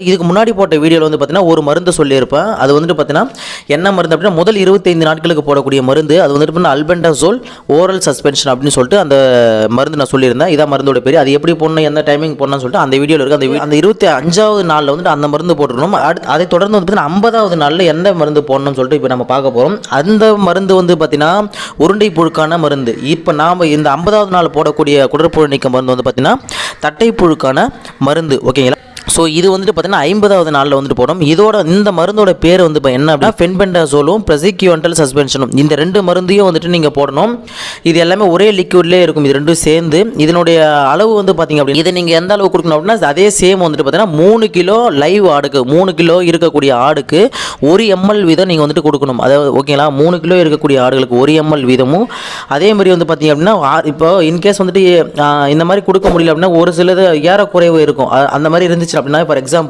இதுக்கு முன்னாடி போட்ட வீடியோவில் வந்து பார்த்தீங்கன்னா ஒரு மருந்து சொல்லியிருப்பேன். அது வந்துட்டு பார்த்தீங்கன்னா என்ன மருந்து அப்படின்னா முதல் 25 நாட்களுக்கு போடக்கூடிய மருந்து. அது வந்துட்டு பார்த்தீங்கன்னா அல்பெண்டசோல் ஓரல் சஸ்பென்ஷன் அப்படின்னு சொல்லிட்டு அந்த மருந்து நான் சொல்லியிருந்தேன். இதான் மருந்தோட பேர். அது எப்படி போடணும், எந்த டைமிங் போடணும்னு சொல்லிட்டு அந்த வீடியோவில் இருக்குது. அந்த 25வது நாளில் வந்துட்டு அந்த மருந்து போட்டுருக்கணும். அதை தொடர்ந்து வந்து பார்த்தீங்கன்னா 50வது நாளில் எந்த மருந்து போடணும்னு சொல்லிட்டு இப்போ நம்ம பார்க்க போகிறோம். அந்த மருந்து வந்து பார்த்தீங்கன்னா உருண்டை புழுக்கான மருந்து. இப்போ நாம் இந்த 50வது நாள் போடக்கூடிய குடற்புழு நீக்க மருந்து வந்து பார்த்தீங்கன்னா தட்டைப்புழுக்கான மருந்து. ஓகேங்களா? ஸோ இது வந்துட்டு பார்த்தீங்கன்னா 50வது நாளில் வந்துட்டு போடும். இந்த மருந்தோட பேர் வந்து இப்போ என்ன அப்படின்னா ஃபென்பெண்டாசோலும் ப்ரெசிக்யூவன்டல் சஸ்பென்ஷனும். இந்த ரெண்டு மருந்தையும் வந்துட்டு நீங்கள் போடணும். இது எல்லாமே ஒரே லிக்விட்லேயே இருக்கும். இது ரெண்டும் சேர்ந்து இதனுடைய அளவு வந்து பார்த்தீங்க அப்படின்னா இதை நீங்கள் எந்த அளவு கொடுக்கணும் அப்படின்னா அதே சேம் வந்துட்டு பார்த்தீங்கன்னா 3 கிலோ லைவ் ஆடுக்கு 3 கிலோ இருக்கக்கூடிய ஆடுக்கு 1 ml வீதம் நீங்கள் வந்துட்டு கொடுக்கணும். அதாவது ஓகேங்களா, 3 கிலோ இருக்கக்கூடிய ஆடுகளுக்கு 1 ml வீதமும். அதே மாதிரி வந்து பார்த்தீங்க அப்படின்னா இப்போ இன்கேஸ் வந்துட்டு இந்த மாதிரி கொடுக்க முடியல அப்படின்னா ஒரு சிலது ஏறக்குறைவு இருக்கும். அந்த மாதிரி இருந்துச்சு அப்படின்னா ஃபார் எக்ஸாம்பிள்